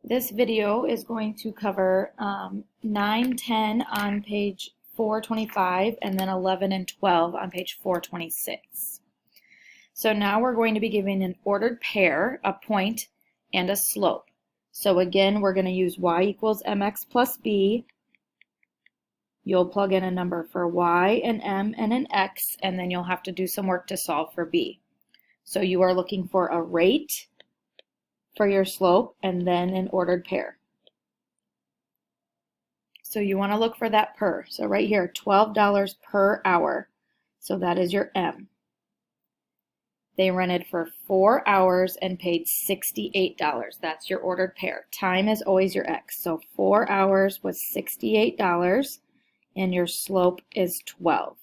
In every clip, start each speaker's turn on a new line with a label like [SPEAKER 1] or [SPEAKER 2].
[SPEAKER 1] This video is going to cover 9, 10 on page 425 and then 11 and 12 on page 426. So now we're going to be giving an ordered pair, a point, and a slope. So again, we're going to use y equals mx plus b. You'll plug in a number for y, an m, and an x, and then you'll have to do some work to solve for b. So you are looking for a rate for your slope and then an ordered pair. So you want to look for that per. So right here, $12 per hour. So that is your M. They rented for 4 hours and paid $68. That's your ordered pair. Time is always your X. So 4 hours was $68 and your slope is 12.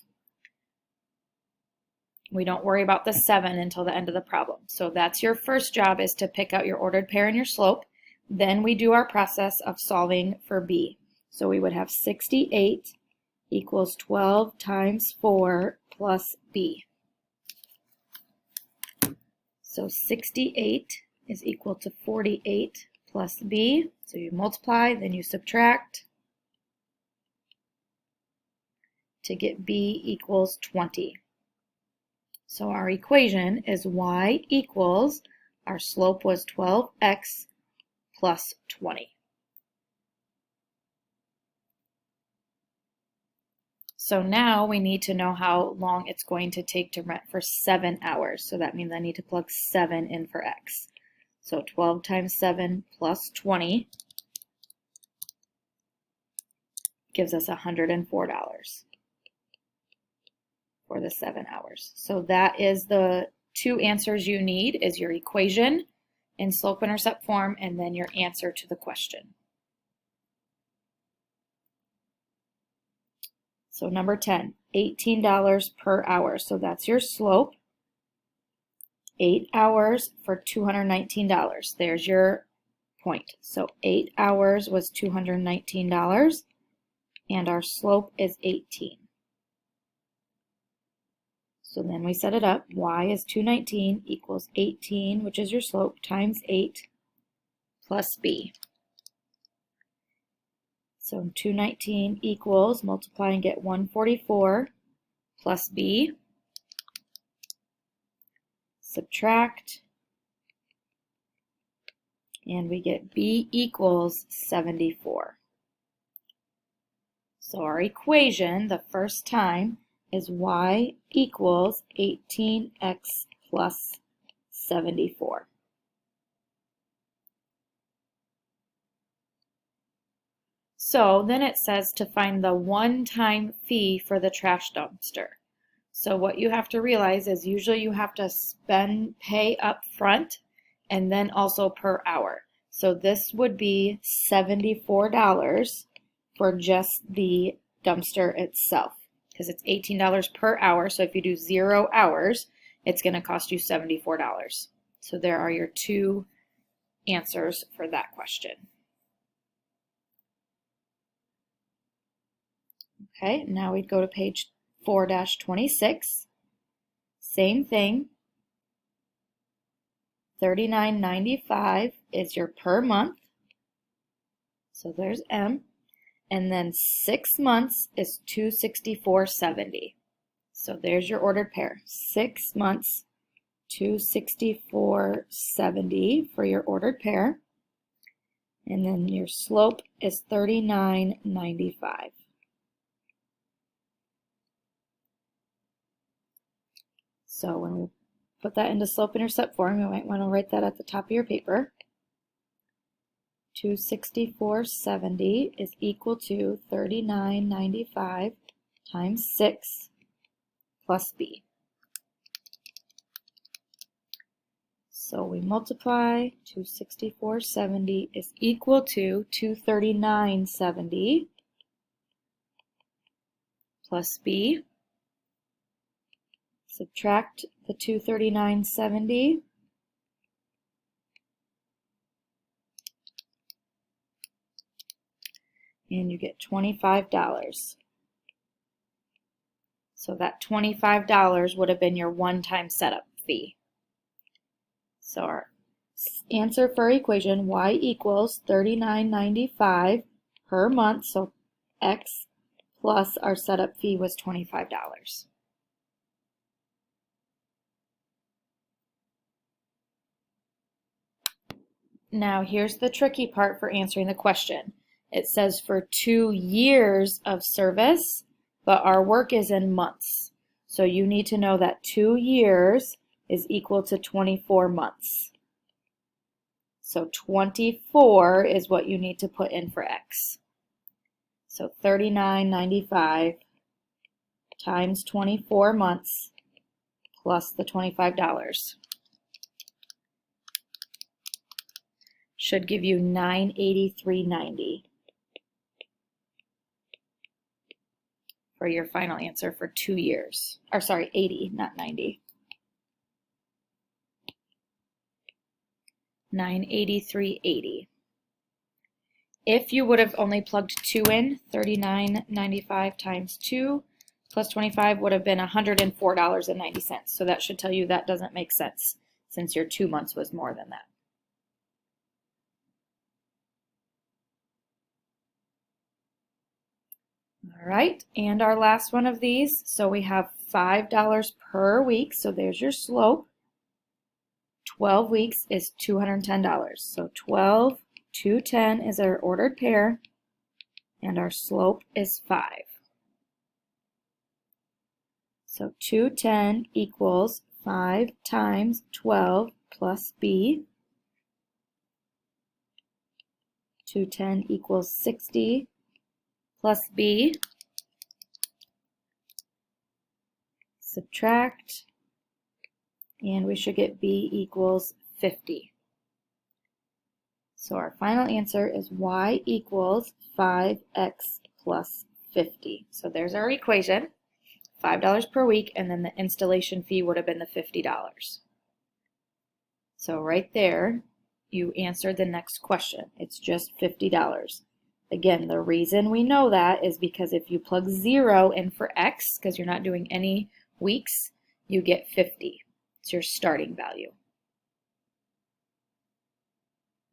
[SPEAKER 1] We don't worry about the 7 until the end of the problem. So that's your first job, is to pick out your ordered pair and your slope. Then we do our process of solving for B. So we would have 68 equals 12 times 4 plus B. So 68 is equal to 48 plus B. So you multiply, then you subtract to get B equals 20. So our equation is y equals, our slope was 12x plus 20. So now we need to know how long it's going to take to rent for 7 hours. So that means I need to plug 7 in for x. So 12 times 7 plus 20 gives us $104 for the 7 hours. So that is the two answers you need, is your equation in slope-intercept form and then your answer to the question. So number 10, $18 per hour. So that's your slope. 8 hours for $219. There's your point. So 8 hours was $219 and our slope is 18. So then we set it up. Y is 219 equals 18, which is your slope, times 8 plus B. So 219 equals, multiply and get 144 plus B. Subtract, and we get B equals 74. So our equation, the first time, is y equals 18x plus 74. So then it says to find the one-time fee for the trash dumpster. So what you have to realize is usually you have to pay up front and then also per hour. So this would be $74 for just the dumpster itself, because it's $18 per hour. So if you do 0 hours, it's going to cost you $74. So there are your two answers for that question. Okay, now we'd go to page 4-26. Same thing. $39.95 is your per month. So there's M. And then 6 months is $264.70. So there's your ordered pair. 6 months, $264.70 for your ordered pair. And then your slope is $39.95. So when we put that into slope-intercept form, you might want to write that at the top of your paper. 264.70 is equal to 39.95 times 6 plus B. So we multiply, 264.70 is equal to 239.70 plus B. Subtract the 239.70. And you get $25. So that $25 would have been your one-time setup fee. So our Answer for equation y equals $39.95 per month, so X plus our setup fee was $25. Now here's the tricky part for answering the question. It says for 2 years of service, but our work is in months. So you need to know that 2 years is equal to 24 months. So 24 is what you need to put in for X. So $39.95 times 24 months plus the $25 should give you $983.90 for your final answer for 2 years. Or sorry, 80, not 90. $983.80. If you would have only plugged 2 in, $39.95 times 2 plus 25 would have been $104.90. So that should tell you that doesn't make sense since your 2 months was more than that. All right, and our last one of these. So we have $5 per week. So there's your slope. 12 weeks is $210. So 12, 210 is our ordered pair, and our slope is 5. So 210 equals 5 times 12 plus B. 210 equals 60 plus B. Subtract, and we should get B equals 50. So our final answer is y equals 5x plus 50. So there's our equation, $5 per week, and then the installation fee would have been the $50. So right there, you answered the next question. It's just $50. Again, the reason we know that is because if you plug 0 in for X, because you're not doing any weeks, you get 50. It's your starting value.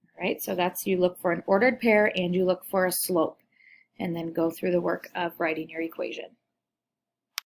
[SPEAKER 1] All right, so that's, you look for an ordered pair and you look for a slope, and then go through the work of writing your equation.